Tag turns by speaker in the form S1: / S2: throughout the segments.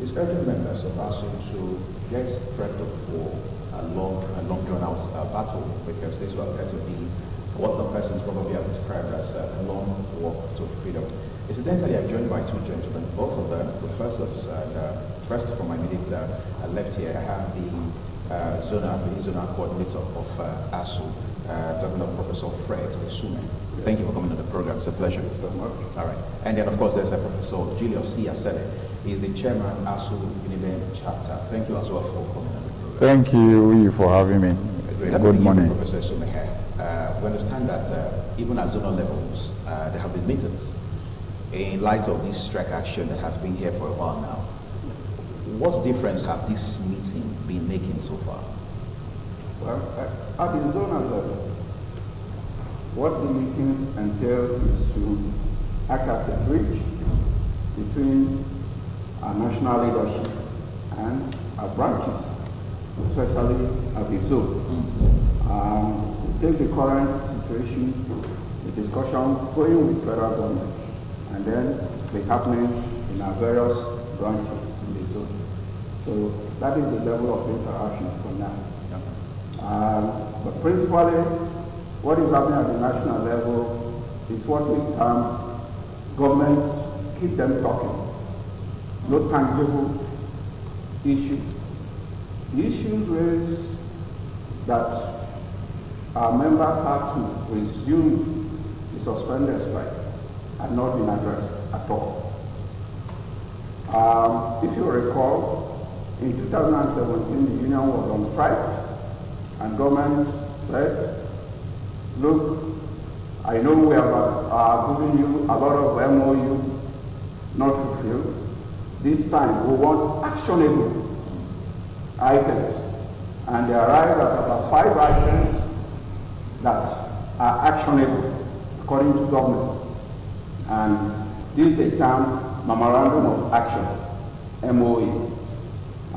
S1: is urging members of ASUU to get prepped up for a long drawn-out battle, because this will appear to be what some persons probably have described as a long walk to freedom. Incidentally, I'm joined by two gentlemen, both of them professors. First, from my immediate left here, I have the zonal coordinator of ASUU, talking of Professor Fred Sume. Yes. Thank you for coming on the program. It's a pleasure.
S2: Thank you so much.
S1: All right. And then, of course, there's Professor Julius C. Asede. He's the chairman ASUU Uniben chapter. Thank you as well for coming on the program.
S3: Thank you for having me. Good morning.
S1: Professor Sume here. We understand that even at zonal levels, there have been meetings in light of this strike action that has been here for a while now. What difference have this meeting been making so far?
S2: Well, at the zonal level, what the meetings entail is to act as a bridge between our national leadership and our branches, especially at the zone. We take the current situation, the discussion going with federal government, and then the happenings in our various branches in the zone. So that is the level of interaction for now. But principally, what is happening at the national level is what we term government keep them talking. No tangible issue. The issues raised that our members have to resume the suspended strike have not been addressed at all. If you recall, in 2017, the union was on strike, and government said, look, I know we have given you a lot of MOU not fulfilled. This time, we want actionable items. And they arrived at about 5 items that are actionable, according to government. And this they term Memorandum of Action, MOA.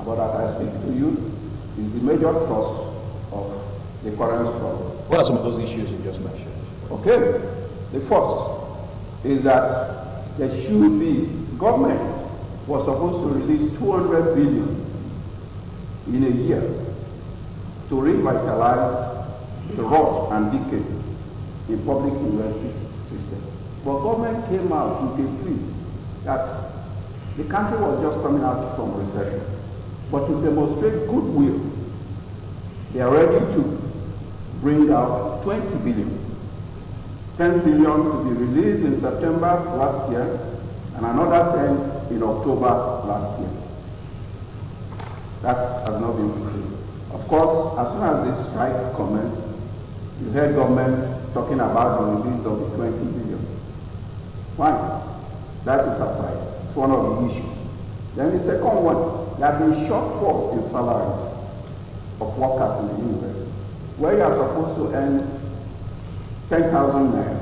S2: But as I speak to you, is the major thrust of the current struggle.
S1: What are some of those issues you just mentioned?
S2: Okay. The first is that there should be, government was supposed to release 200 billion in a year to revitalize the rot and decay in public university system. But government came out with a plea that the country was just coming out from recession. But to demonstrate goodwill, they are ready to bring out 20 billion. 10 billion to be released in September last year, and another 10 in October last year. That has not been fulfilled. Of course, as soon as this strike commenced, you heard government talking about the release of the 20 billion. Fine. That is aside. It's one of the issues. Then the second one, there have been shortfall in salaries of workers in the university. Where you are supposed to earn 10,000 naira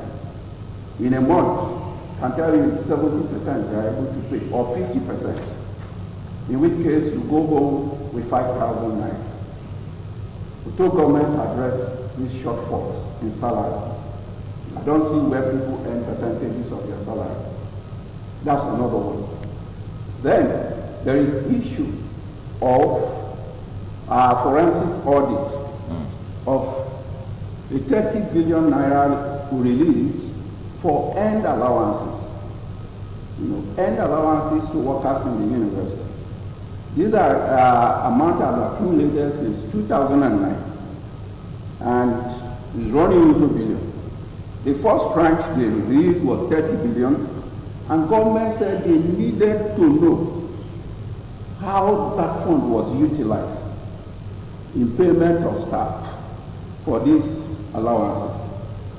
S2: in a month, can tell you 70% they are able to pay, or 50%. In which case, you go home with 5,000 naira. The total government address these shortfalls in salary. I don't see where people earn percentages of their salary. That's another one. Then there is issue of forensic audit of the 30 billion naira release for end allowances. End allowances to workers in the university. These are amount has accumulated since 2009 and is running into billion. The first tranche they released was 30 billion, and government said they needed to know how that fund was utilized in payment of staff for these allowances.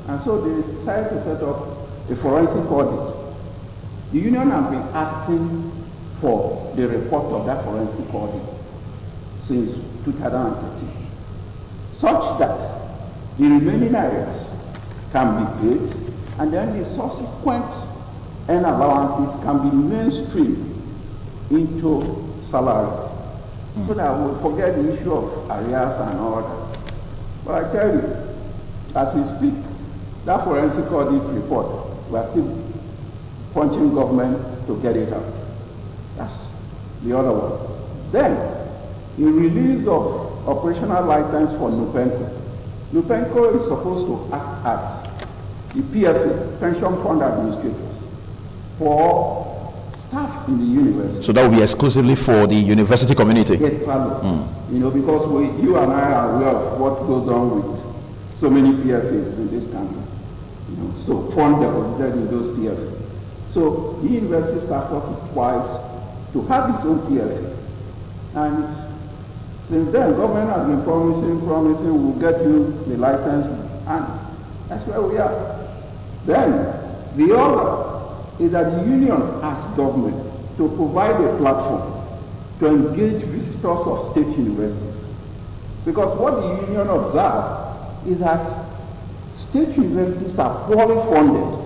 S2: And so they decided to set up a forensic audit. The union has been asking for the report of that forensic audit since 2013, such that the remaining areas can be paid, and then the subsequent end allowances can be mainstreamed into salaries, so that we'll forget the issue of arrears and all that. But I tell you, as we speak, that forensic audit report, we are still punching government to get it out. That's the other one. Then, in release of operational license for Nupenco, Nupenco is supposed to act as the PFA, Pension Fund Administrator, for staff in the university.
S1: So that will be exclusively for the university community?
S2: Exactly. You know, because you and I are aware of what goes on with so many PFAs in this country. You know, so fund deposited in those PFAs. So the university started twice to have its own PFA. And since then, government has been promising, we'll get you the license, and that's where we are. Then, the other is that the union asks government to provide a platform to engage visitors of state universities. Because what the union observed is that state universities are poorly funded.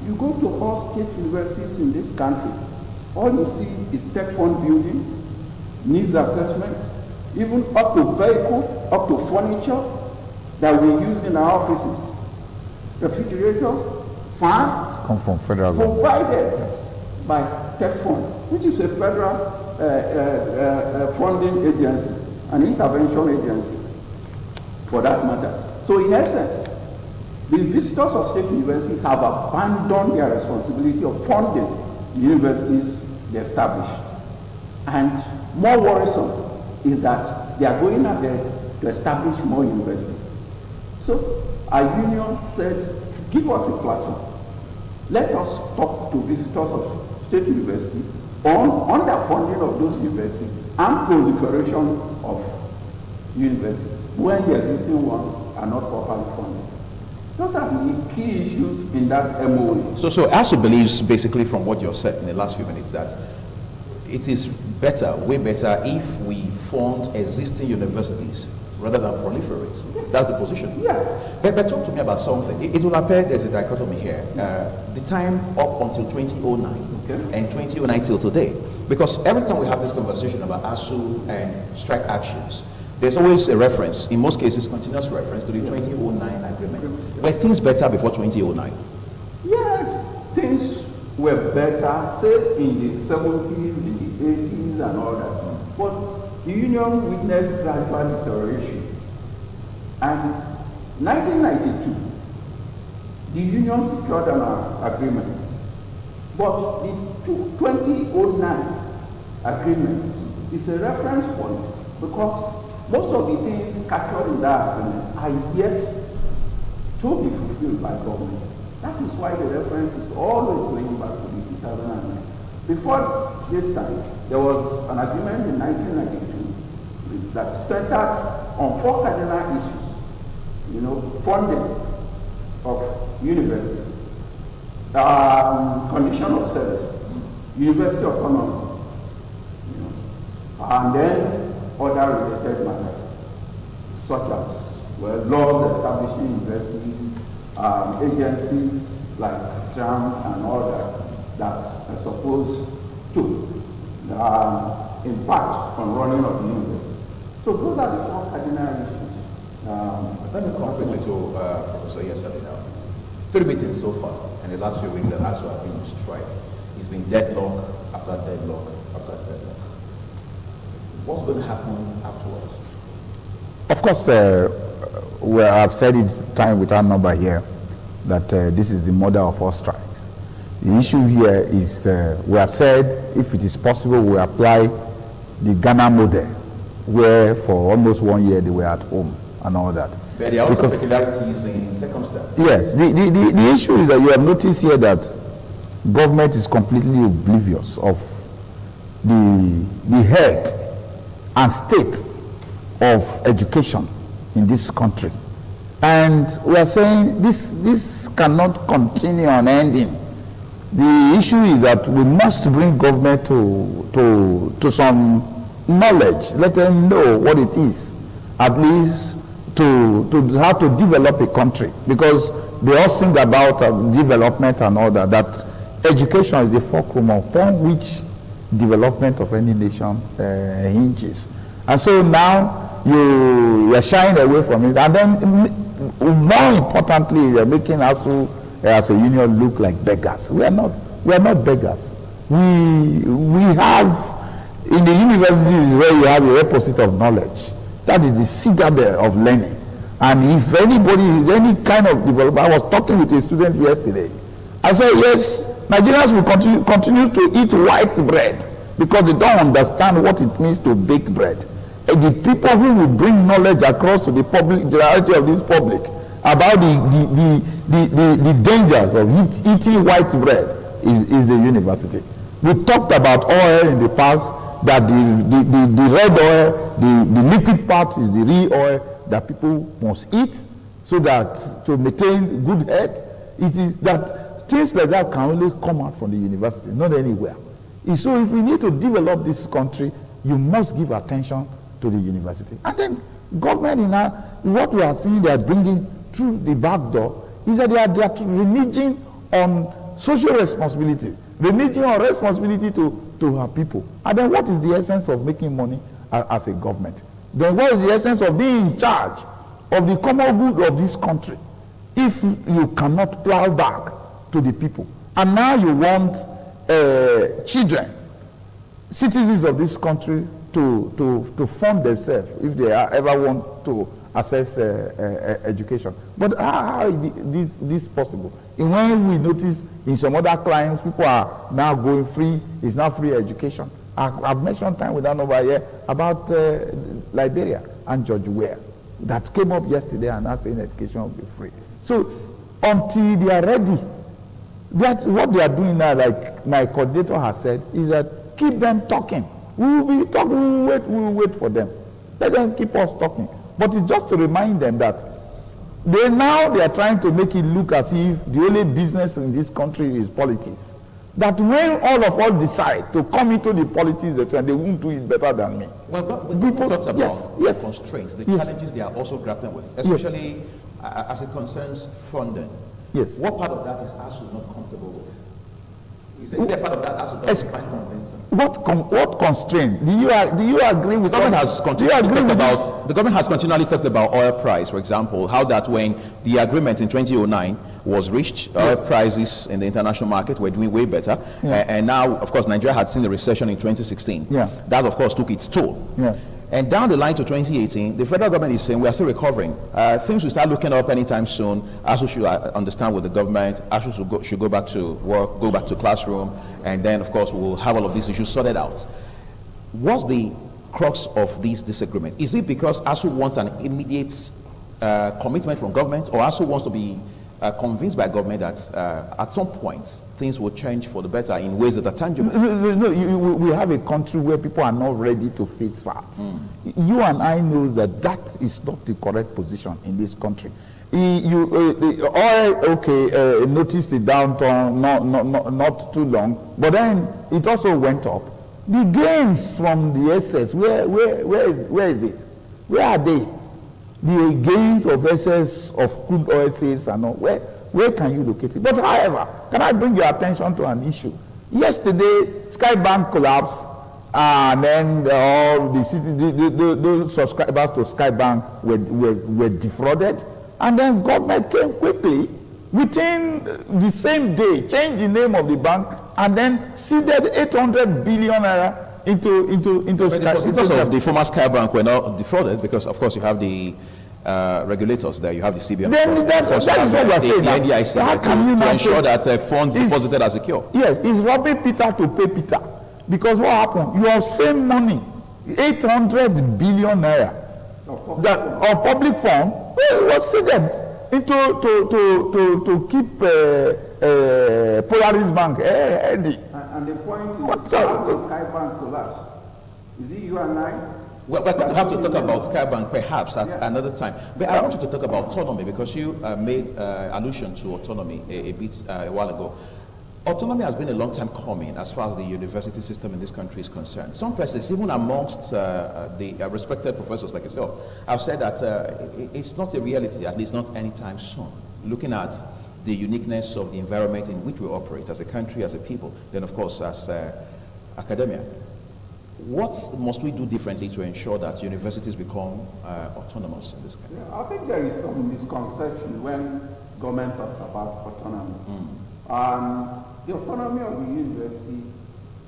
S2: You go to all state universities in this country, all you see is tech fund building, needs assessment, even up to vehicle, up to furniture that we use in our offices. Refrigerators, fan,
S3: Come from federal government.
S2: provided by tech fund, which is a federal funding agency, an intervention agency for that matter. So in essence, the visitors of state universities have abandoned their responsibility of funding the universities they established. And more worrisome is that they are going ahead to establish more universities. So our union said, give us a platform. Let us talk to visitors of state university on underfunding of those universities and proliferation of universities when the existing ones are not properly funded. Those are the key issues in that MOU.
S1: So ASUU believes, basically from what you've said in the last few minutes, that it is better, way better, if we fund existing universities rather than proliferate. That's the position.
S2: Yes.
S1: But talk to me about something. It will appear there's a dichotomy here. The time up until 2009 and 2009 till today. Because every time we have this conversation about ASUU and strike actions, there's always a reference, in most cases continuous reference, to the 2009 agreement. Were things better before 2009?
S2: Yes, things were better, say in the 70s, in the 80s and all that. But the union witnessed gradual deterioration. And 1992, the union secured an agreement. But the 2009 agreement is a reference point because most of the things captured in that agreement are yet to be fulfilled by government. That is why the reference is always going back to the 2009. Before this time, there was an agreement in 1992 that centered on 4 cardinal issues. You know, funding of universities, condition of service, university autonomy, you know, and then other related matters, such as laws establishing universities, agencies like JAM and all that are supposed to impact on running of the universities. So those are the 4 cardinal issues.
S1: Let me come quickly to Professor Yesali now. 3 meetings so far, and the last few weeks that ASUU have been on strike. It's been deadlock after deadlock after deadlock. What's going to happen afterwards?
S3: Of course, I've said it time without number here that this is the mother of all strikes. The issue here is we have said if it is possible we apply the Ghana model where for almost 1 year they were at home and all that.
S1: But there are also peculiarities in circumstances.
S3: Yes, the issue is that you have noticed here that government is completely oblivious of the health and state of education in this country. And we are saying this cannot continue unending. The issue is that we must bring government to some knowledge, let them know what it is, at least to how to develop a country, because they all sing about development and all that education is the fulcrum upon which development of any nation hinges. And so now you are shying away from it, and then more importantly, you're making us as a union look like beggars. We are not beggars. We have In the university is where you have a repository of knowledge. That is the citadel of learning. And if anybody is any kind of developer, I was talking with a student yesterday. I said, yes, Nigerians will continue to eat white bread because they don't understand what it means to bake bread. And the people who will bring knowledge across to the public, generality of this public, about the dangers of eating white bread is the university. We talked about oil in the past, that the red oil, the liquid part is the real oil that people must eat so that to maintain good health. It is that things like that can only come out from the university, not anywhere. So if we need to develop this country, you must give attention to the university. And then government, what we are seeing they are bringing through the back door is that they are reneging on social responsibility, reneging on responsibility to our people. And then what is the essence of making money as a government? Then what is the essence of being in charge of the common good of this country if you cannot plow back to the people? And now you want children, citizens of this country, to fund themselves if they ever want to access education. But how is this possible? And when we notice in some other clients, people are now going free, it's now free education. I've mentioned time without over here about Liberia and George Weah that came up yesterday and are saying education will be free. So until they are ready, that's what they are doing now, like my coordinator has said, is that keep them talking. We will be talking, we will wait for them. Let them keep us talking. But it's just to remind them that they are trying to make it look as if the only business in this country is politics. That when all of us decide to come into the politics, they won't do it better than me.
S1: Well, but people talk about constraints, the challenges they are also grappling with, especially as it concerns funding.
S3: Yes.
S1: What part of that is ASUU not comfortable with? Is there part of that ASUU doesn't find convincing?
S3: What constraint? Do you agree with
S4: the government has continually talked about oil price, for example, how that when the agreement in 2009 was reached, oil prices in the international market were doing way better. And now, of course, Nigeria had seen a recession in 2016. That, of course, took its toll. And down the line to 2018, the federal government is saying we are still recovering. Things will start looking up anytime soon. ASUU should understand with the government. ASUU should go back to work, go back to classroom, and then, of course, we'll have all of these issues sorted out. What's the crux of this disagreement? Is it because ASUU wants an immediate commitment from government, or ASUU wants to be convinced by government that at some point things will change for the better in ways that are tangible?
S3: We have a country where people are not ready to face facts. You and I know that is not the correct position in this country. The oil, noticed the downturn not too long, but then it also went up. The gains from the excess, where is it? Where are they? The gains of excess of crude oil sales and all, where can you locate it? But however, can I bring your attention to an issue? Yesterday, Skybank collapsed, and then all the subscribers to Skybank were defrauded, and then government came quickly, within the same day, changed the name of the bank, and then seeded 800 billion naira into
S4: depositors of the former Skybank were not defrauded because, of course, you have the regulators there, you have the CBN.
S3: Then that is what we are saying.
S4: The NDIC to ensure that funds deposited are secure.
S3: Yes, it's robbing Peter to pay Peter. Because what happened? Your same money, 800 billion naira, of public fund, was seeded into to keep Polaris Bank healthy.
S2: And the point is, how the Skybank collapse? Is it you and I?
S4: Well, we're going to have to talk about Skybank perhaps at another time. But I want you to talk about autonomy because you made allusion to autonomy a bit a while ago. Autonomy has been a long time coming as far as the university system in this country is concerned. Some persons, even amongst the respected professors like yourself, have said that it's not a reality, at least not anytime soon. Looking at the uniqueness of the environment in which we operate as a country, as a people, then of course as academia. What must we do differently to ensure that universities become autonomous in this country?
S2: Yeah, I think there is some misconception when government talks about autonomy. The autonomy of the university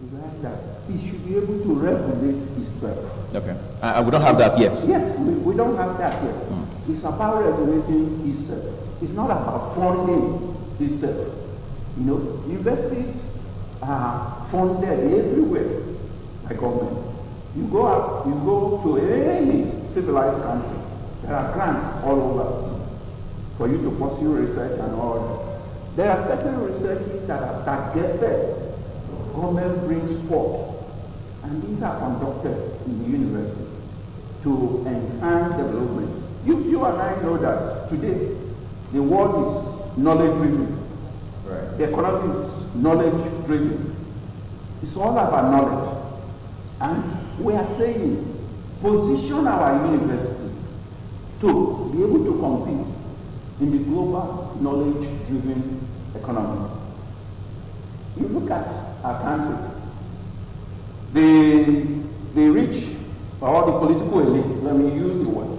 S2: that it should be able to regulate itself.
S4: Okay. We don't have that yet.
S2: Yes, we don't have that yet. It's about regulating itself. It's not about funding itself. You know, universities are funded everywhere by government. You go to any civilized country, there are grants all over for you to pursue research and all that. There are certain researches that are targeted, government brings forth, and these are conducted in the universities to enhance development. You and I know that today the world is knowledge-driven. Right. The economy is knowledge-driven. It's all about knowledge. And we are saying, position our universities to be able to compete in the global knowledge-driven economy. You look at our country, the rich or the political elites, let me use the word,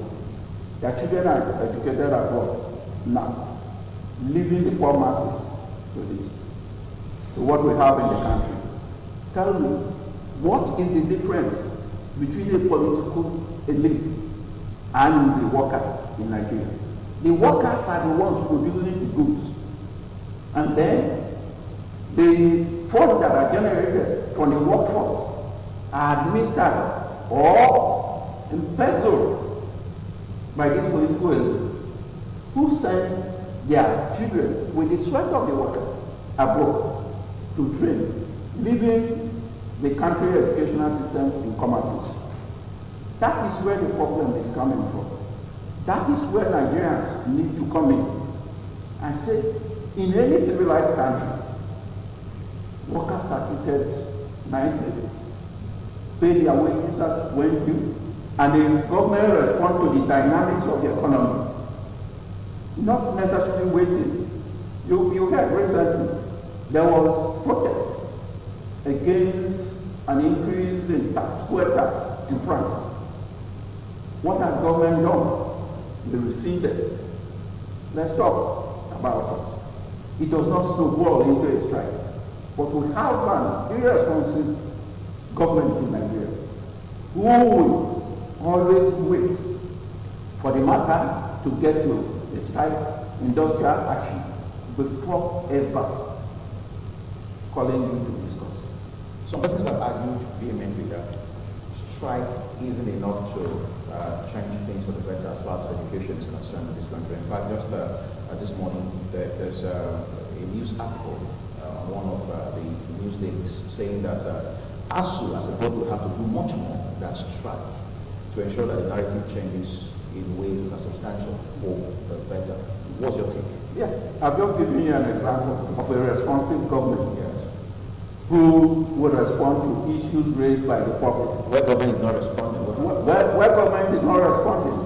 S2: their children are educated abroad now, leaving the poor masses to what we have in the country. Tell me, what is the difference between a political elite and the worker in Nigeria? The workers are the ones producing the goods. And then the funds that are generated from the workforce are administered or embezzled by these political elites who send their children with the sweat of the worker abroad to train, leaving the country educational system in comatose. That is where the problem is coming from. That is where Nigerians need to come in and say, in any civilized country, workers are treated nicely, pay their wages as when due, and the government respond to the dynamics of the economy. Not necessarily waiting. You heard recently, there was protests against an increase in tax, fuel tax in France. What has government done? They receded. Let's talk about it. It does not snowball into a strike. But we have an irresponsible government in Nigeria who will always wait for the matter to get to a strike, industrial action, before ever calling you to discuss.
S1: Some persons have argued vehemently that strike isn't enough to change things for the better as far as education is concerned in this country. In fact, just this morning, there's a news article on one of the news days saying that ASUU as a body will have to do much more than strike to ensure that the narrative changes in ways that are substantial for the better. What's your take?
S2: Yeah, I've just given you an example of a responsive government who would respond to issues raised by the public.
S1: Where government is not responding?
S2: Where government is not responding,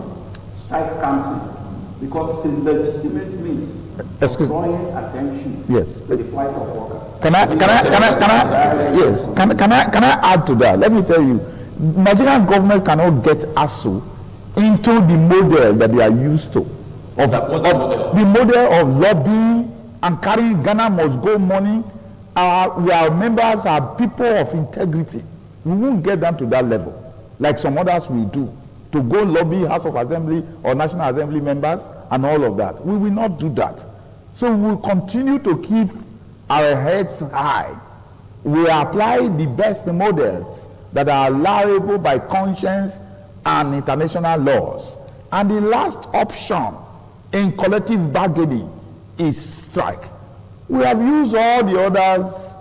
S2: strike comes in because it's a legitimate means of drawing attention to the plight of workers.
S3: Can I add to that? Let me tell you, Nigerian government cannot get ASUU into the model that they are used to. The model of lobbying and carrying Ghana must go money. Our members are people of integrity. We won't get down to that level like some others will do, to go lobby House of Assembly or National Assembly members and all of that. We will not do that. So we will continue to keep our heads high. We apply the best models that are allowable by conscience and international laws. And the last option in collective bargaining is strike. We have used all the others,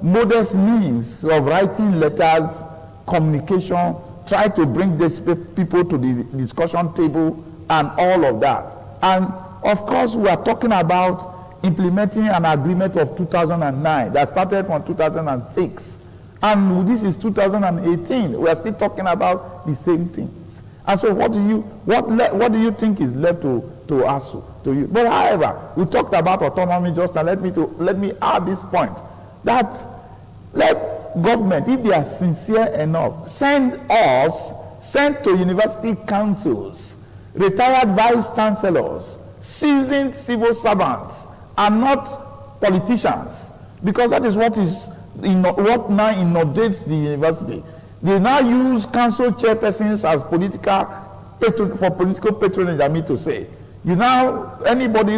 S3: modest means of writing letters, communication, try to bring these people to the discussion table and all of that. And of course, we are talking about implementing an agreement of 2009 that started from 2006. And this is 2018. We are still talking about the same things. And so what do you think is left to ASUU, to you? But however, we talked about autonomy just now. Let me add this point, that let government, if they are sincere enough, send to university councils, retired vice chancellors, seasoned civil servants, and not politicians, because that is what is what now inundates the university. They now use council chairpersons as for political patronage, I mean to say. You now, anybody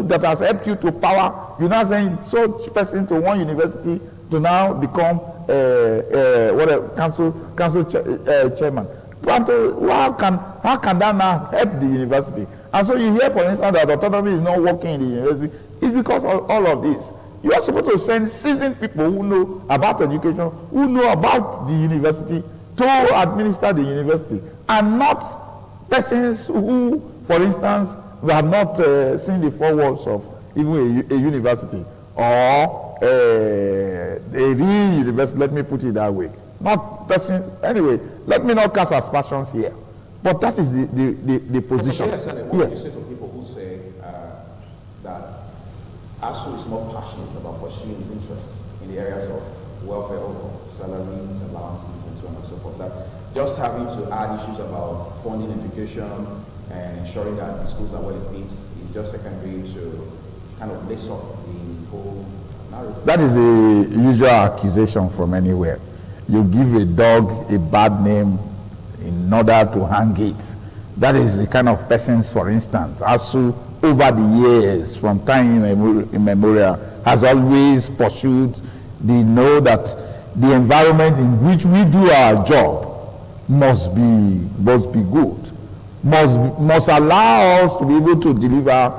S3: that has helped you to power, you now send such person to one university to now become council chairman. But how can that now help the university? And so you hear, for instance, that autonomy is not working in the university. It's because of all of this. You are supposed to send seasoned people who know about education, who know about the university, to administer the university, and not persons who, for instance, have not seen the four walls of even a university or a real university, let me put it that way. Not persons, anyway, let me not cast aspersions here. But that is the position.
S1: Yes. What you say to people who say that ASUU is more passionate about pursuing its interests in the areas of welfare, salaries, allowances, and so on and so forth, that just having to add issues about funding education and ensuring that the schools are well equipped is just secondary to kind of lace up the whole narrative.
S3: That is a usual accusation from anywhere. You give a dog a bad name in order to hang it. That is the kind of persons, for instance, ASUU over the years, from time immemorial, has always pursued the know that the environment in which we do our job must be good, must allow us to be able to deliver,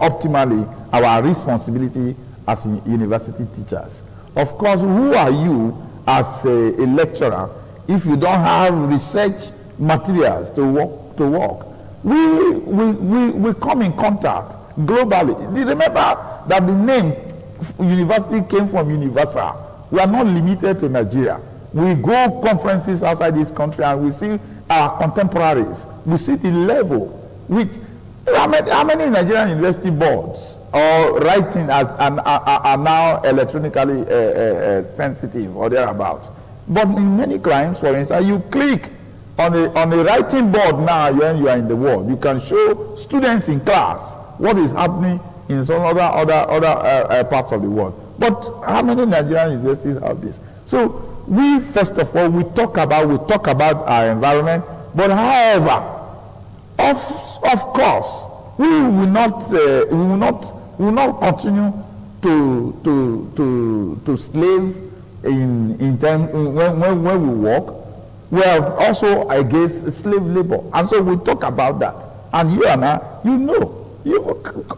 S3: optimally our responsibility as university teachers. Of course, who are you as a lecturer if you don't have research materials to work? We come in contact globally. Do you remember that the name university came from universal? We are not limited to Nigeria. We go conferences outside this country and we see our contemporaries. We see the level which, how many Nigerian university boards or writing are now electronically sensitive or thereabouts. But in many climes, for instance, you click on a writing board now when you are in the world. You can show students in class what is happening in some other parts of the world. But how many Nigerian universities have this? So we, first of all, we talk about our environment, but however, of course, we will not continue to slave in time when we work. We are also against slave labor, and so we talk about that. And you and I,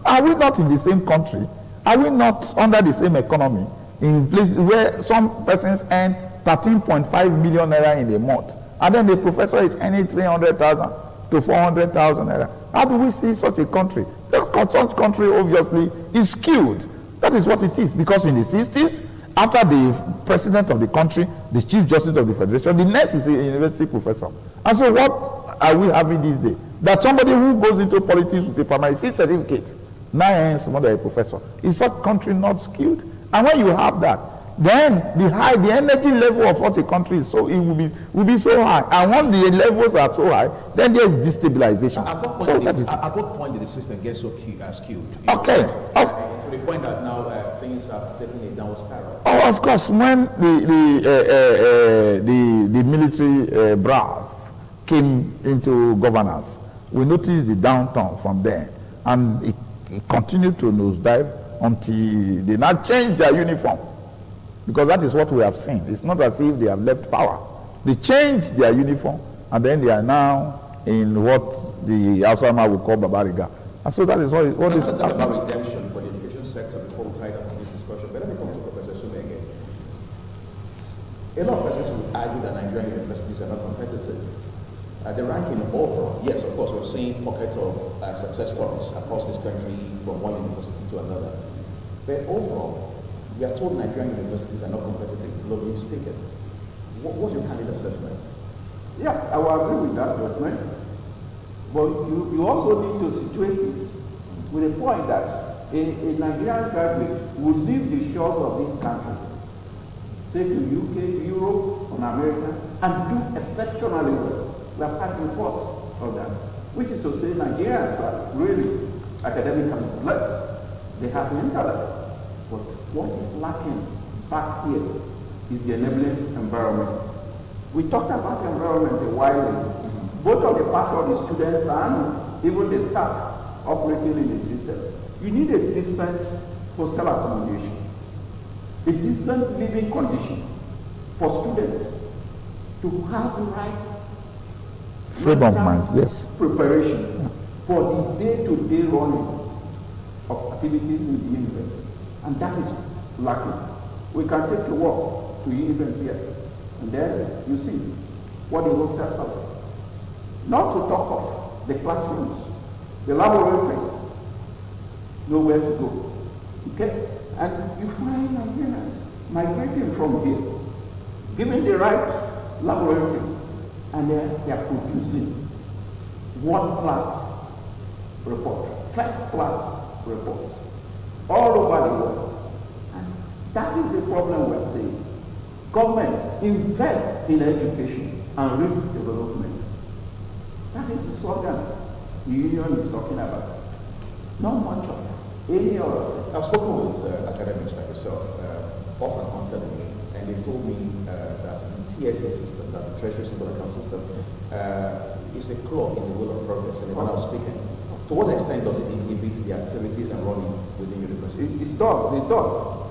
S3: are we not in the same country? Are we not under the same economy in places where some persons earn 13.5 million naira in a month, and then the professor is earning 300,000 to 400,000 naira? How do we see such a country? Such country obviously is skewed. That is what it is, because in the 60s, after the president of the country, the chief justice of the federation, the next is a university professor. And so what are we having these days? That somebody who goes into politics with a primary C certificate now earns more than a professor. Is such country not skewed? And when you have that, then the energy level of such a country is so, it will be so high. And when the levels are so high, then there is destabilization.
S1: At what point did the system get so skewed?
S3: Okay.
S1: To the point that now things have taken a downward spiral.
S3: Oh, of course, when the military brass came into governance, we noticed the downturn from there, and it continued to nosedive until they now changed their uniform, because that is what we have seen. It's not as if they have left power. They changed their uniform, and then they are now in what the Alzheimer would call Babariga. And so that is what is
S1: happening. Let's talk about redemption for the education sector before we tie up on this discussion. But let me come to Professor Sume again. A lot of persons would argue that Nigerian universities are not competitive. The ranking overall, yes, of course, we're seeing pockets of success stories across this country from one university to another. But overall, we are told Nigerian universities are not competitive, globally speaking. What's your candid assessment?
S2: Yeah, I will agree with that judgment. But you also need to situate it with the point that a Nigerian graduate would leave the shores of this country, say to UK, Europe, or America, and do exceptionally well. We are part and force of that. Which is to say, Nigerians are really academically blessed. They have the intellect. But what is lacking back here is the enabling environment. We talked about environment a while ago, both on the part of the students and even the staff operating in the system. You need a decent hostel accommodation, a decent living condition for students to have the right
S3: freedom of mind, yes,
S2: preparation for the day-to-day running of activities in the university, and that is lacking. We can take a walk to even here, and then you see what the hostels are. Not to talk of the classrooms, the laboratories, nowhere to go. Okay? And you find Nigerians migrating from here, given the right laboratory, and they are producing world-class report, first-class reports, all over the world. And that is the problem we're seeing. Government invests in education and real development. That is the slogan the union is talking about. Not much of any other.
S1: I've spoken with academics like yourself, often on television, and they told me that the TSA system, that the Treasury Single Account system, is a clog in the wheel of progress. And when I was speaking, to what extent does it inhibit the activities and running within universities?
S2: It does.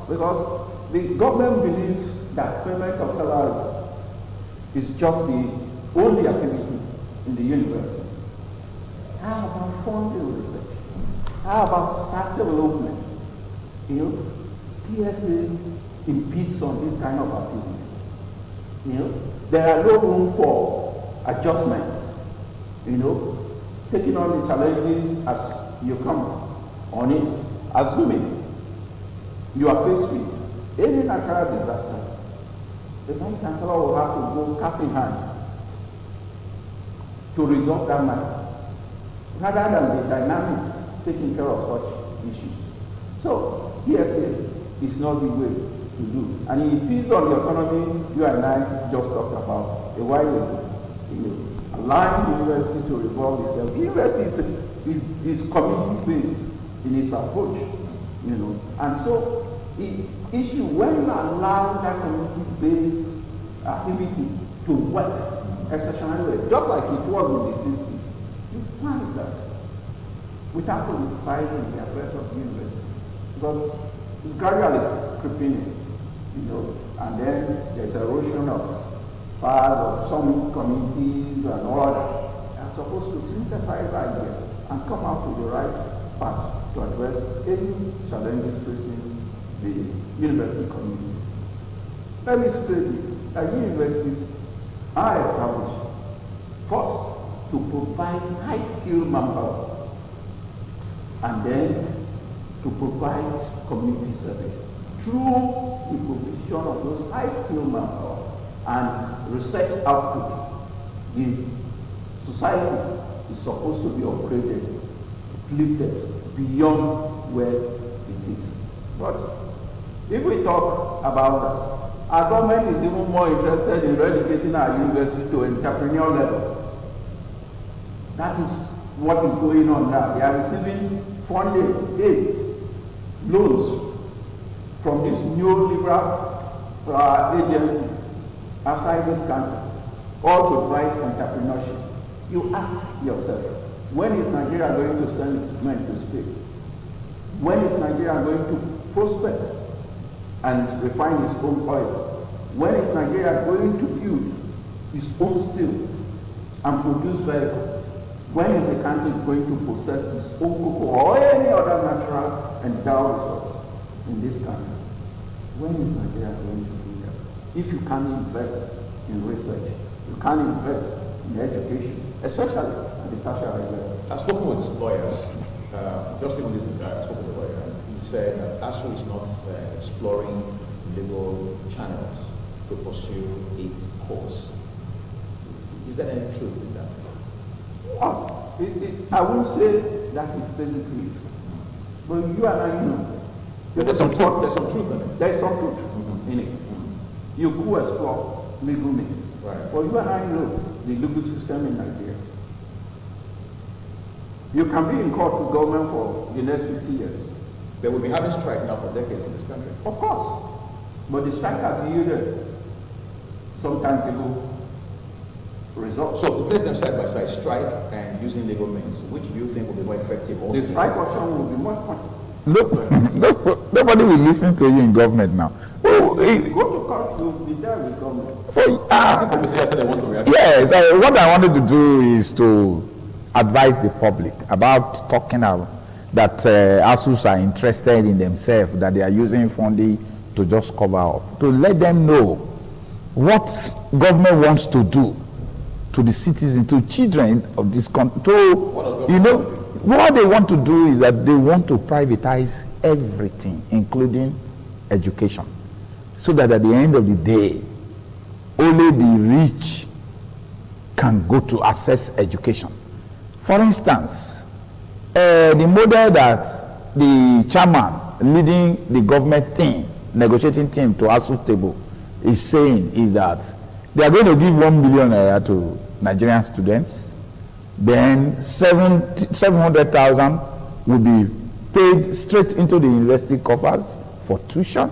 S2: Because the government believes that payment of salary is just the only activity in the university. How about funding research? How about staff development? You know, TSA impedes on this kind of activity. You know, there are no room for adjustment. You know, taking on the challenges as you come on it, assuming you are faced with any natural disaster, the Vice Chancellor will have to go cap in hand to resolve that matter, rather than the dynamics taking care of such issues. So, TSA is not the way to do. And it feeds on the autonomy you and I just talked about a while ago. You know, allowing the university to revolve itself. The university is community-based in its approach, you know. And so, the issue, when you allow that community-based activity to work, especially just like it was in the 60s, you find that without politicizing the affairs of universities, because it's gradually creeping in, you know, and then there's erosion of part of some communities and all that. They are supposed to synthesize ideas and come out with the right path to address any challenges facing the university community. Let me say this, that universities are established first to provide high-skilled manpower and then to provide community service through the provision of those high-skilled manpower and research output. The society is supposed to be upgraded, lifted beyond where it is. But if we talk about that, our government is even more interested in relegating our university to entrepreneurial level. That is what is going on now. They are receiving funding, aids, loans from these neoliberal agencies outside this country, all to drive entrepreneurship. You ask yourself, when is Nigeria going to send its men to space? When is Nigeria going to prospect and refine its own oil? When is Nigeria going to build its own steel and produce vehicles? When is the country going to possess its own cocoa or any other natural endowed resource in this country? When is Nigeria going to do that? If you can't invest in research, you can't invest in education, especially at the tertiary level.
S1: I've spoken with lawyers, just even this week I spoke with a lawyer, and he said that ASUU is not exploring legal channels to pursue its course. Is there any truth in that?
S2: I won't say that is basically it. But you and I know.
S1: There's some truth in it.
S2: There's some truth in it. You could explore legal means.
S1: Right.
S2: But you and I know the legal system in Nigeria. You can be in court with government for the next 50 years.
S1: They will be having strike now for decades in this country.
S2: Of course. But the strike has yielded some tangible results.
S1: So to place them side by side, strike and using legal means, which do you think will be more effective? Also?
S2: The strike option will be much more.
S3: Look, nobody will listen to you in government now.
S2: Go to court, you'll be there with government.
S3: Yes, what I wanted to do is to advise the public about talking about that ASUUs are interested in themselves, that they are using funding to just cover up, to let them know what government wants to do to the citizens, to children of this country. What they want to do is that they want to privatize everything, including education, so that at the end of the day, only the rich can go to access education. For instance, the model that the chairman leading the government team, negotiating team to ASUU table is saying is that they are going to give 1 million naira to Nigerian students, then 700,000 will be paid straight into the university coffers for tuition,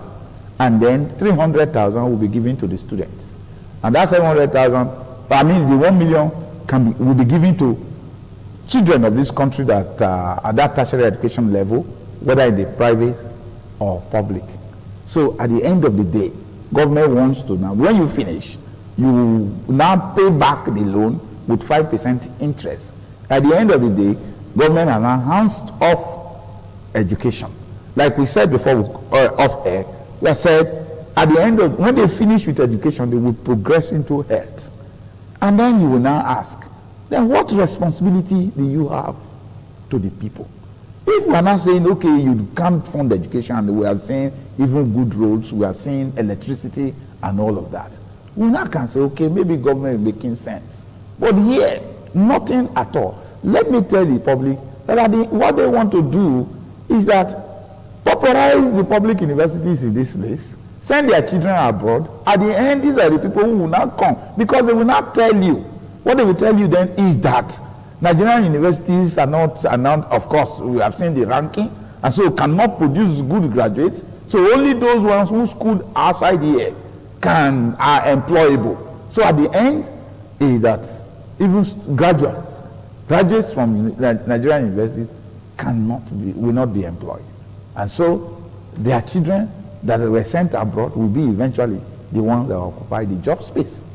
S3: and then 300,000 will be given to the students. And that 700,000, I mean the 1 million will be given to children of this country that at that tertiary education level, whether in the private or public. So at the end of the day, government wants to now, when you finish, you now pay back the loan with 5% interest. At the end of the day, government has now hands off education. Like we said before off air, we have said at the end of, when they finish with education, they will progress into health. And then you will now ask, then what responsibility do you have to the people? If we are not saying, okay, you can't fund education, and we have seen even good roads, we have seen electricity and all of that, we now can say, okay, maybe government is making sense. But here, nothing at all. Let me tell the public that what they want to do is that popularize the public universities in this place, send their children abroad. At the end, these are the people who will not come, because they will not tell you. What they will tell you then is that Nigerian universities are not, of course, we have seen the ranking, and so cannot produce good graduates. So only those ones who schooled outside here are employable. So at the end is that even graduates from Nigerian university will not be employed. And so their children that were sent abroad will be eventually the ones that occupy the job space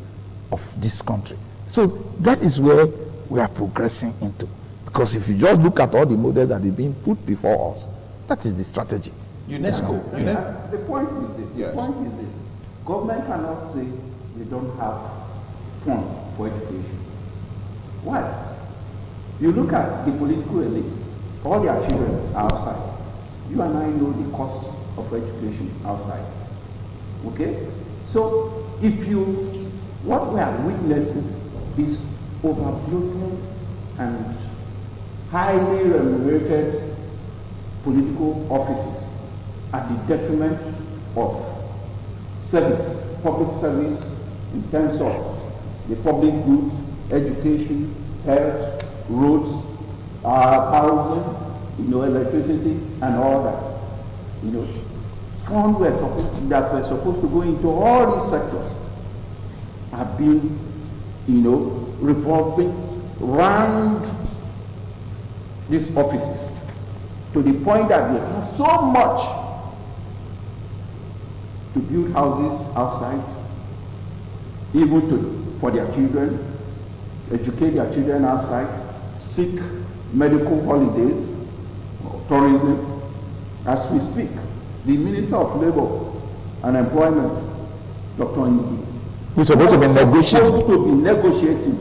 S3: of this country. So that is where we are progressing into. Because if you just look at all the models that have been put before us, that is the strategy.
S1: UNESCO.
S2: The point is this. Yes. The point is this. Government cannot say they don't have fund for education. Why? You look at the political elites, all their children are outside. You and I know the cost of education outside. Okay? So what we are witnessing is overbloated and highly remunerated political offices at the detriment of service, public service, in terms of the public goods, education, health, roads, housing, electricity, and all that. Funds that were supposed to go into all these sectors have been, revolving around these offices to the point that they have so much to build houses outside, even for their children, educate their children outside, seek medical holidays, tourism. As we speak, the Minister of Labor and Employment, Dr. Ndidi,
S3: who's supposed to be
S2: negotiating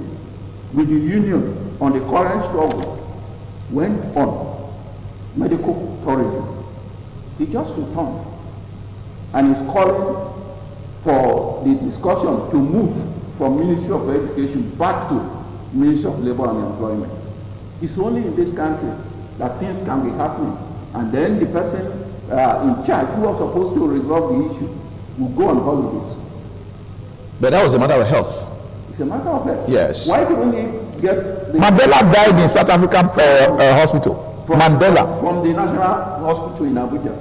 S2: with the union on the current struggle, went on medical tourism. He just returned and is calling for the discussion to move from Ministry of Education back to Ministry of Labor and Employment. It's only in this country that things can be happening, and then the person in charge who was supposed to resolve the issue will go on holidays.
S4: But that was a matter of health.
S2: It's a matter of health.
S4: Yes.
S2: Why do we get
S3: Mandela died in South African hospital.
S2: From the National Hospital in Abuja.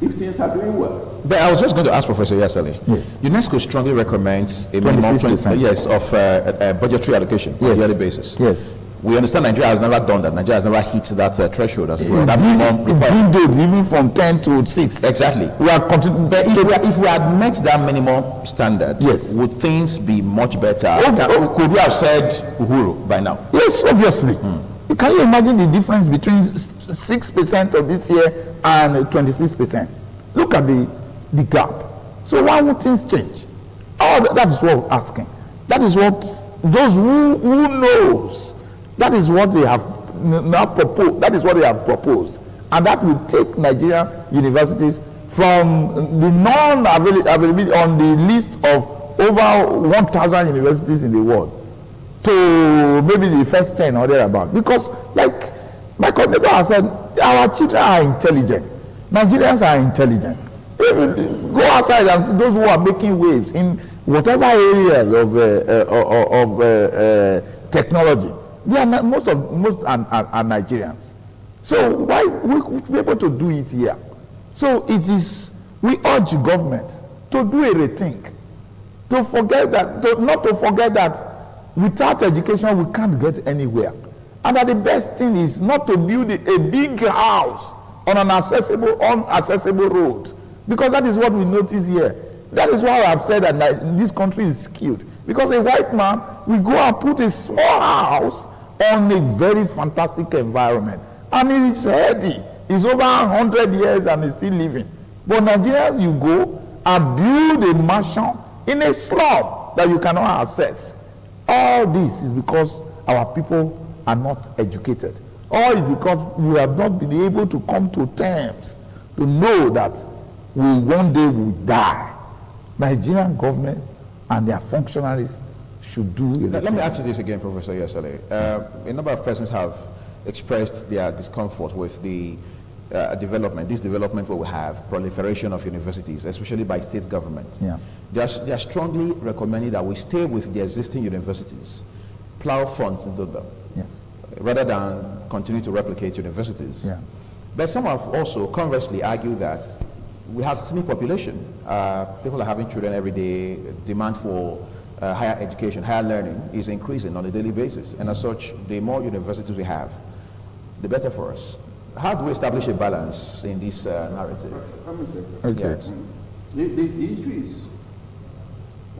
S2: If things are doing well.
S4: But I was just going to ask Professor Yasale.
S3: Yes.
S4: UNESCO strongly recommends a minimum
S3: 26%.
S4: Yes, of budgetary allocation on a yearly basis.
S3: Yes.
S4: We understand Nigeria has never done that. Nigeria has never hit that threshold as well.
S3: It did even from 10 to 6.
S4: Exactly.
S3: We are continuing.
S4: But if we had met that minimum standard,
S3: yes,
S4: would things be much better? Could we have said Uhuru by now?
S3: Yes, obviously. Can you imagine the difference between 6% of this year and 26%? Look at the gap. So why would things change? Oh, that is what we're asking. That is what those who knows. That is what they have now proposed. That is what they have proposed, and that will take Nigerian universities from the non-availability on the list of over 1,000 universities in the world to maybe the first 10 or thereabout. Because, like my coordinator has said, our children are intelligent. Nigerians are intelligent. If you go outside and see those who are making waves in whatever areas of technology, they are most are Nigerians. So why we should be able to do it here? So it is, we urge government to do a rethink, to forget that, not to forget that without education we can't get anywhere, and that the best thing is not to build a big house on an unaccessible road, because that is what we notice here. That is why I've said that this country is skewed, because a white man will go and put a small house on a very fantastic environment, and it is healthy. It's over 100 years and it's still living. But Nigerians, you go and build a mansion in a slum that you cannot access. All this is because our people are not educated. All is because we have not been able to come to terms to know that we one day will die. Nigerian government and their functionaries should do it.
S4: Let me ask you this again, Professor Yasale. A number of persons have expressed their discomfort with the this development where we have proliferation of universities, especially by state governments.
S3: Yeah.
S4: They are strongly recommending that we stay with the existing universities, plow funds into them,
S3: yes,
S4: rather than continue to replicate universities.
S3: Yeah.
S4: But some have also conversely argued that we have tiny population. People are having children every day. Demand for higher education, higher learning is increasing on a daily basis. And as such, the more universities we have, the better for us. How do we establish a balance in this narrative?
S3: Okay.
S4: Yes.
S2: The issue is,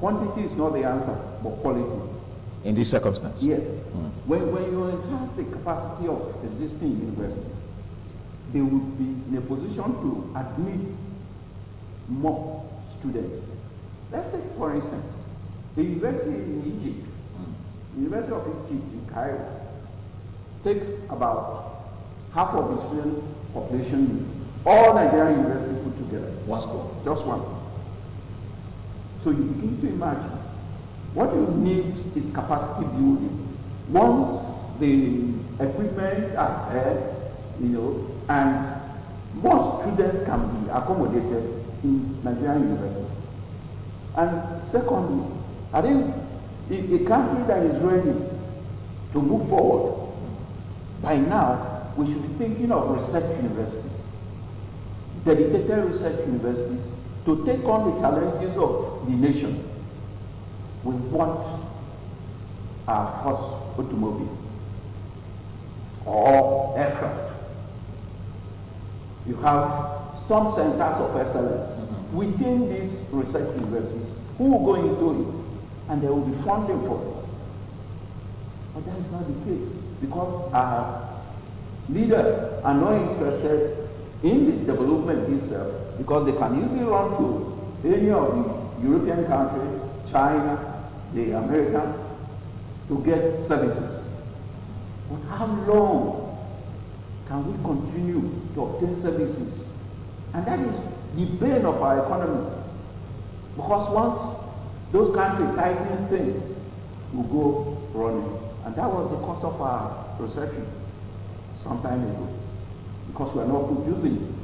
S2: quantity is not the answer, but quality.
S4: In this circumstance?
S2: Yes. When you enhance the capacity of existing universities, they will be in a position to admit more students. Let's take, for instance, the university in Egypt, the University of Egypt in Cairo, takes about half of the student population, all Nigerian universities put together.
S4: One school.
S2: Just one. So you begin to imagine what you need is capacity building. Once the equipment are there, and more students can be accommodated in Nigerian universities. And secondly, I think a country that is ready to move forward, by now, we should be thinking of research universities, dedicated research universities, to take on the challenges of the nation. We want our first automobile or aircraft. You have some centers of excellence within these research universities who will go into it, and there will be funding for it. But that is not the case, because our leaders are not interested in the development itself, because they can easily run to any of the European countries, China, the American, to get services. But how long can we continue to obtain services? And that is the bane of our economy. Because once those countries tighten things, we go running. And that was the cause of our recession some time ago. Because we are not producing,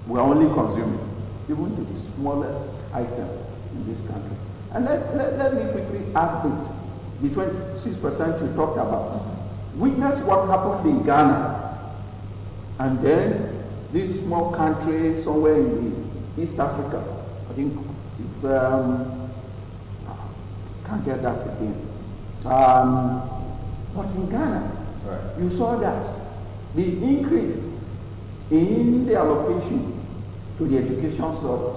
S2: we are only consuming, even to the smallest item in this country. And let me quickly add this. The 26% you talked about. Witness what happened in Ghana. And then this small country somewhere in East Africa, I think it's, can't get that again. But in Ghana, you saw that the increase in the allocation to the education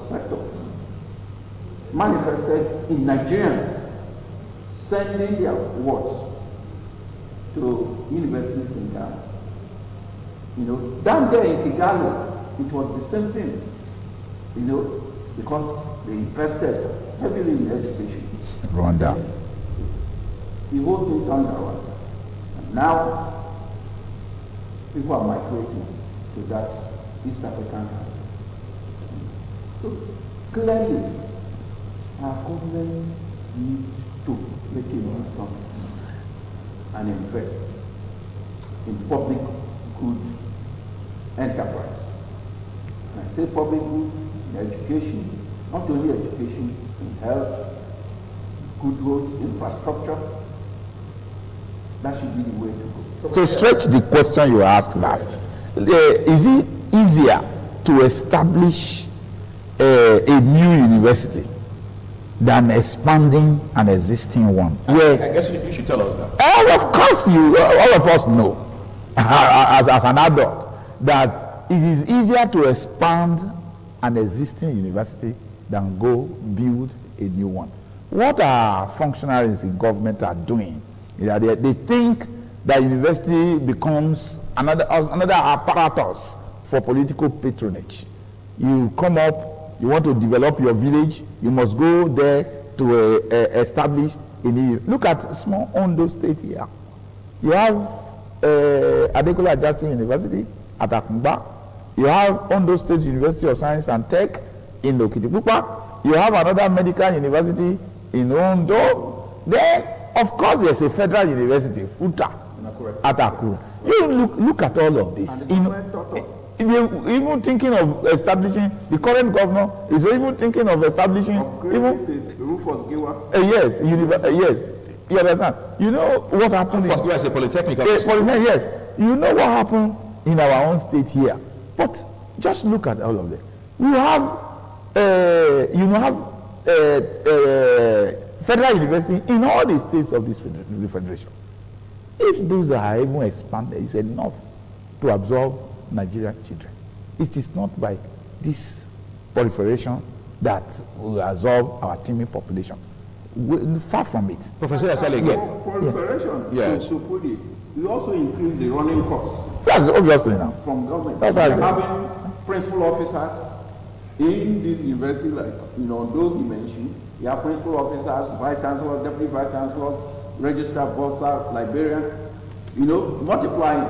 S2: sector manifested in Nigerians sending their awards to universities in Ghana. You know, down there in Kigali, it was the same thing. You know, because they invested heavily in education.
S3: Rwanda.
S2: The whole thing turned around. And now, people are migrating to that East African country. So, clearly, our government needs to make a U-turn and invest in public goods enterprise. And I say public goods in education, not only education, in health, good roads, infrastructure. That should be the way to go.
S3: So stretch the question you asked last. Is it easier to establish a new university than expanding an existing one?
S4: I guess you should tell us that.
S3: Of course, all of us know, as an adult, that it is easier to expand an existing university than go build a new one. What our functionaries in government are doing is that they think that university becomes another apparatus for political patronage. You come up, you want to develop your village, you must go there to establish a new. Look at small Ondo State here. You have Adekunle Ajasin University at Akungba. You have Ondo State University of Science and Tech in Okitipupa. You have another medical university in Ondo. Then, of course, there's a federal university, FUTA, at Akura. You look at all of this. Even thinking of establishing, the current governor is even thinking of establishing, even
S2: Rufus Giwa.
S3: Yes, yes. You understand? You know what happened?
S4: Rufus Giwa is a polytechnic.
S3: Yes. You know what happened in our own state here. But just look at all of them. You have, federal university in all the states of the federation. If those are even expanded, it's enough to absorb Nigerian children. It is not by this proliferation that will absorb our teeming population. Far from it.
S4: Professor Asale,
S2: yes. Proliferation, yes. To put it, we also increase the running costs.
S3: That's obviously now.
S2: From government.
S3: That's
S2: having principal officers in this university, like, those you mentioned. You have principal officers, vice chancellor, deputy vice chancellor, registrar, bursar, librarian, multiplying.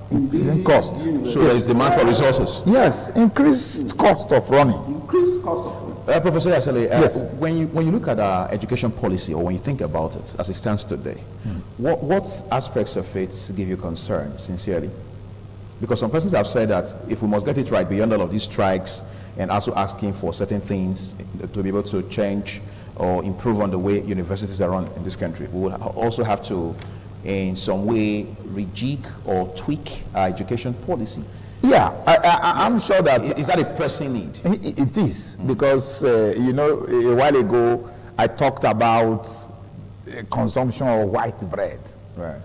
S3: Increasing cost.
S4: So there is demand for resources.
S3: Yes, increased cost of running.
S2: Increased cost of running.
S4: Professor Asale,
S3: yes.
S4: when you look at our education policy, or when you think about it as it stands today, what aspects of it give you concern, sincerely? Because some persons have said that if we must get it right beyond all of these strikes and also asking for certain things to be able to change or improve on the way universities are run in this country, we will also have to, in some way, rejig or tweak our education policy.
S3: Yeah, I'm sure that...
S4: Is that a pressing need?
S3: It is, because, a while ago, I talked about consumption of white bread.
S4: Right.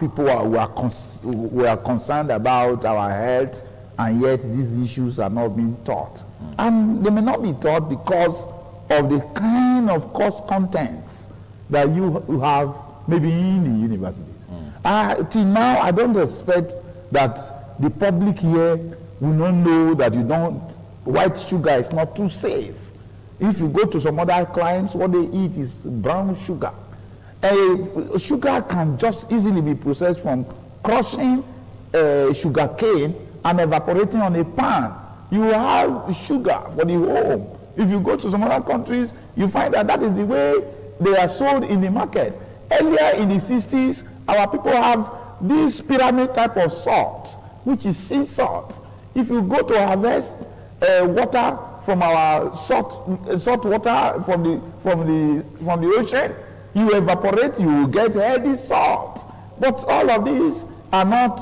S3: People were concerned about our health, and yet these issues are not being taught. And they may not be taught because of the kind of course contents that you have maybe in the universities. Till now, I don't expect that the public here will not know that white sugar is not too safe. If you go to some other clients, what they eat is brown sugar. Sugar can just easily be processed from crushing sugar cane and evaporating on a pan. You have sugar for the home. If you go to some other countries, you find that is the way they are sold in the market. Earlier in the 60s, our people have this pyramid type of salt, which is sea salt. If you go to harvest water from our salt water from the ocean, you evaporate, you will get heavy salt. But all of these are not,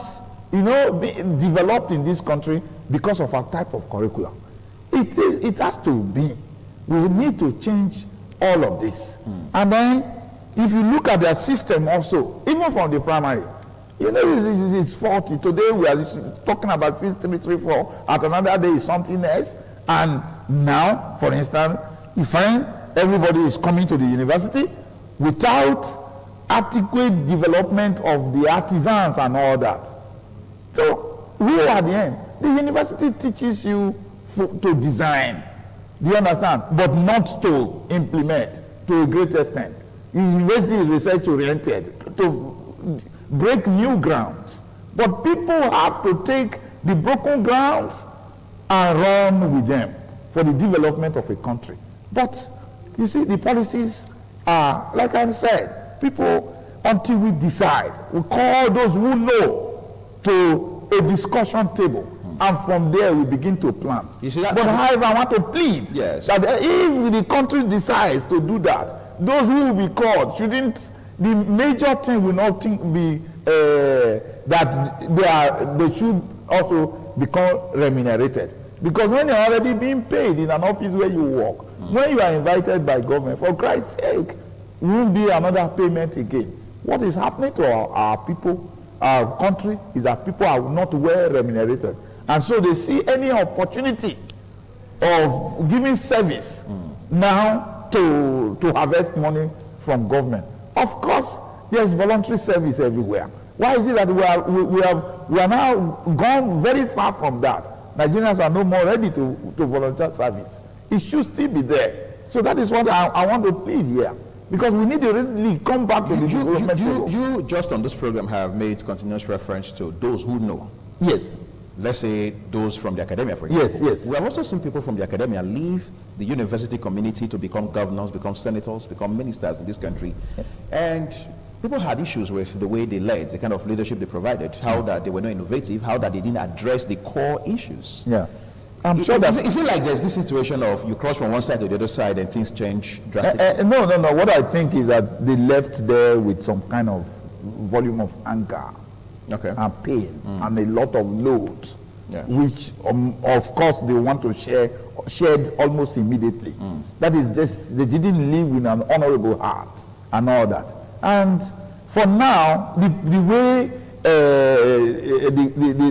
S3: developed in this country because of our type of curriculum. It has to be. We need to change all of this. And then, if you look at their system also, even from the primary, you know, it's 40. Today we are talking about 6334. At another day is something else. And now, for instance, you find everybody is coming to the university without adequate development of the artisans and all that. So, who at the end? The university teaches you to design. Do you understand? But not to implement to a great extent. The university is research oriented to break new grounds. But people have to take the broken grounds and run with them for the development of a country. But you see, the policies are, like I said, people, until we decide, we call those who know to a discussion table. And from there we begin to plan. You see that? But however, I want to plead that if the country decides to do that, those who will be called shouldn't. The major thing will not be that they should also become remunerated, because when you're already being paid in an office where you work, when you are invited by government, for Christ's sake, it won't be another payment again. What is happening to our people, our country, is that people are not well remunerated. And so they see any opportunity of giving service now to harvest money from government. Of course, there's voluntary service everywhere. Why is it that we are now gone very far from that? Nigerians are no more ready to volunteer service. It should still be there. So that is what I want to plead here. Because we need to really come back to the development.
S4: You just on this program have made continuous reference to those who know.
S3: Yes.
S4: Let's say those from the academia, for example.
S3: Yes, yes.
S4: We have also seen people from the academia leave the university community to become governors, become senators, become ministers in this country. And people had issues with the way they led, the kind of leadership they provided, how that they were not innovative, how that they didn't address the core issues.
S3: Yeah. I'm sure that...
S4: Is it like there's this situation of you cross from one side to the other side and things change drastically?
S3: No. What I think is that they left there with some kind of volume of anger.
S4: Okay.
S3: And pain and a lot of load, which of course they want to shed almost immediately. That is just, they didn't live with an honorable heart and all that. And for now, the way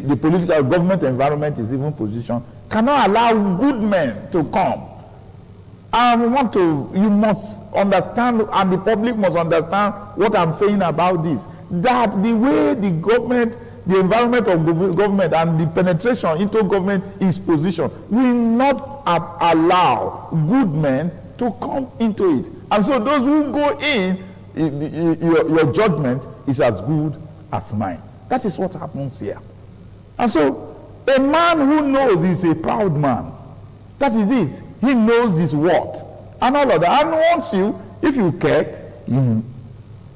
S3: the political government environment is even positioned cannot allow good men to come. And you must understand, and the public must understand what I'm saying about this, that the way the government, the environment of government and the penetration into government is positioned will not allow good men to come into it. And so those who go in, your judgment is as good as mine. That is what happens here. And so a man who knows is a proud man. That is it. He knows his worth and all of that. And once if you care, you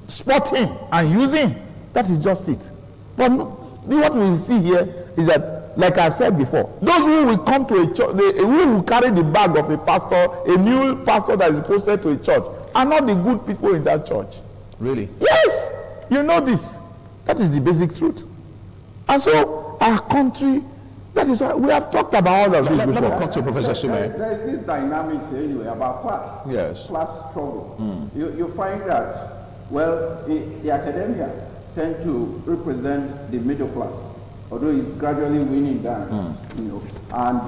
S3: spot him and use him. That is just it. But what we see here is that, like I said before, those who will come to a church, who will carry the bag of a pastor, a new pastor that is posted to a church, are not the good people in that church.
S4: Really?
S3: Yes. You know this. That is the basic truth. And so our country, that is why we have talked about all of this before.
S4: Let me come to Professor Sume.
S2: There is this dynamics anyway about class.
S4: Yes.
S2: Class struggle. You find that, well, the academia tend to represent the middle class, although it's gradually winning down, and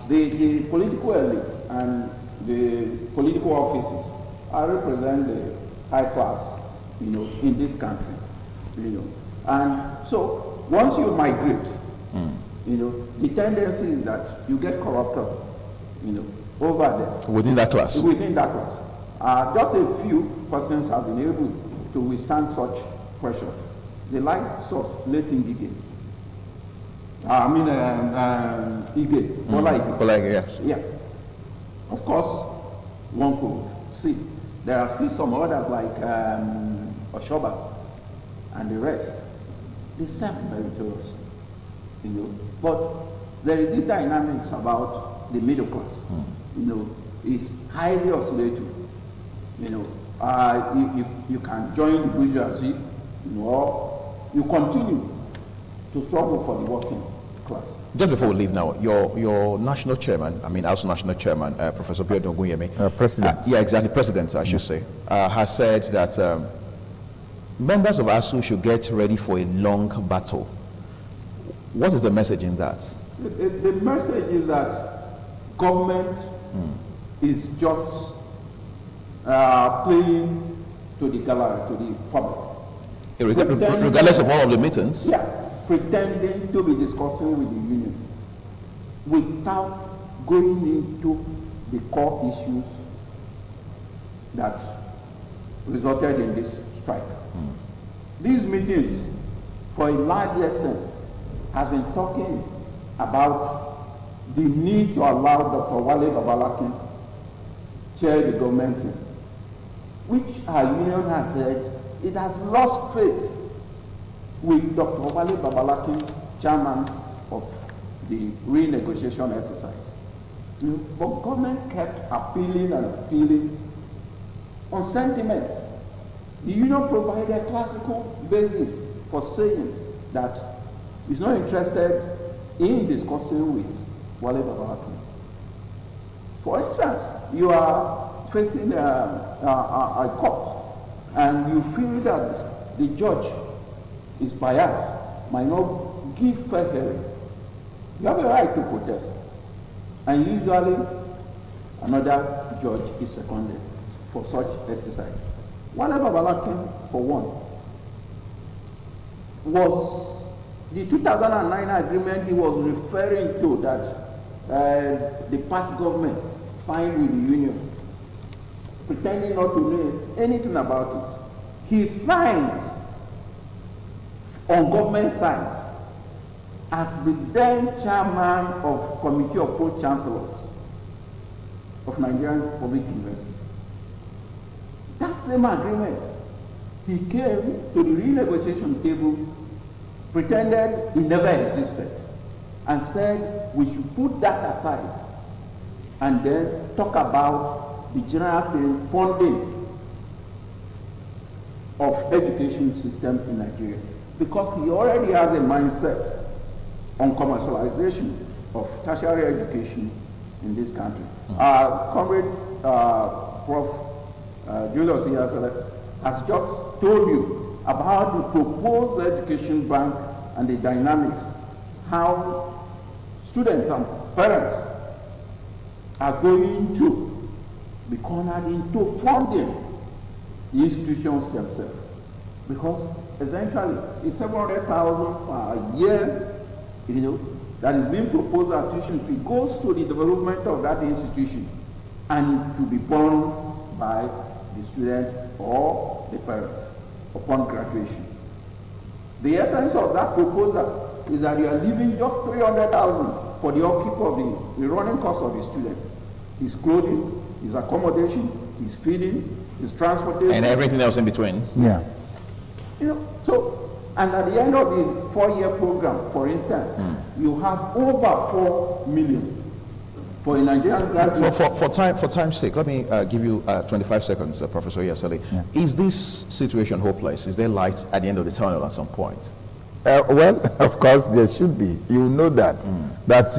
S2: the political elites and the political offices are represent the high class, in this country, and so once you migrate, the tendency is that you get corrupted, over there.
S4: Within that class?
S2: Within that class. Just a few persons have been able to withstand such pressure. The likes of late Ngige. Ige. Bola Ige,
S4: yes.
S2: Yeah. Of course, one could see. There are still some others like Oshoba and the rest. They serve meritorious. But there is this dynamics about the middle class. It's highly oscillating. You can join the bourgeoisie, or you continue to struggle for the working class.
S4: Just before we leave now, your national chairman, I mean ASUU national chairman, Professor Biodun Ogunyemi,
S3: President.
S4: Yeah, exactly, president, I should say, has said that members of ASUU should get ready for a long battle. What is the message in that?
S2: The message is that government is just playing to the gallery, to the public.
S4: Regardless of all of the meetings?
S2: Yeah, pretending to be discussing with the union without going into the core issues that resulted in this strike. These meetings, for a large extent, has been talking about the need to allow Dr. Wale Babalakin chair the government team, which our union has said it has lost faith with Dr. Wale Babalakin's chairman of the renegotiation exercise. But government kept appealing and appealing on sentiment. The union provided a classical basis for saying that it's not interested in discussing with Wale Babalakin. For instance, you are facing a court and you feel that the judge is biased, might not give fair hearing. You have a right to protest. And usually, another judge is seconded for such exercise. Wale Babalakin, for one, was the 2009 agreement he was referring to that the past government signed with the union, pretending not to know anything about it. He signed on government side as the then chairman of Committee of Pro-Chancellors of Nigerian Public Universities. That same agreement, he came to the renegotiation table, pretended it never existed, and said we should put that aside and then talk about the general funding of education system in Nigeria, because he already has a mindset on commercialization of tertiary education in this country. Comrade Prof. Julius has just told you about the proposed education bank and the dynamics, how students and parents are going to be cornered into funding the institutions themselves. Because eventually, it's 700,000 per year, that is being proposed as tuition fee goes to the development of that institution and to be borne by the student or the parents upon graduation. The essence of that proposal is that you are leaving just 300,000 for the upkeep of the running cost of the student. His clothing, his accommodation, his feeding, his transportation.
S4: And everything else in between.
S3: Yeah.
S2: And at the end of the 4-year program, for instance, you have over 4 million for a Nigerian graduate.
S4: For time's sake, let me give you 25 seconds, Professor Yasele. Yeah. Is this situation hopeless? Is there light at the end of the tunnel at some point?
S3: Well, of course, there should be. You know that. That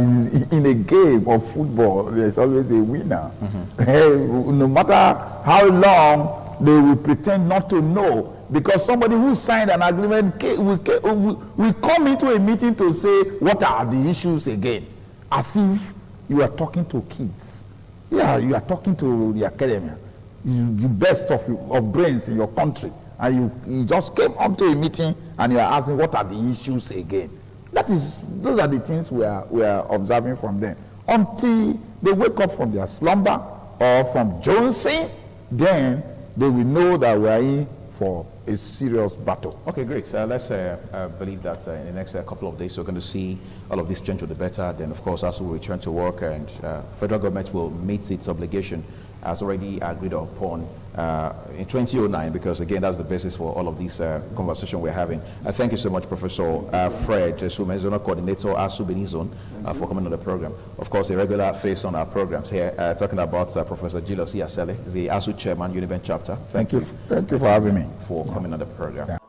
S3: in a game of football, there's always a winner. No matter how long they will pretend not to know, because somebody who signed an agreement will come into a meeting to say, what are the issues again? As if you are talking to kids. Yeah, you are talking to the academia, the best of brains in your country. And you just came onto a meeting and you are asking, what are the issues again? Those are the things we are observing from them. Until they wake up from their slumber or from jonesing, then they will know that we are in for a serious battle.
S4: Okay, great. Let's believe that in the next couple of days we're going to see all of this change to the better. Then, of course, ASUU will return to work, and federal government will meet its obligation as already agreed upon in 2009, because again, that's the basis for all of these conversation we're having. Thank you so much, Professor Fred Sume, Zonal Coordinator, ASUU Benin Zone, for coming on the program. Of course, a regular face on our programs here, talking about Professor Julius Yasele, the ASUU Chairman, Uniben Chapter.
S3: Thank you for having me.
S4: For coming on the program. Yeah.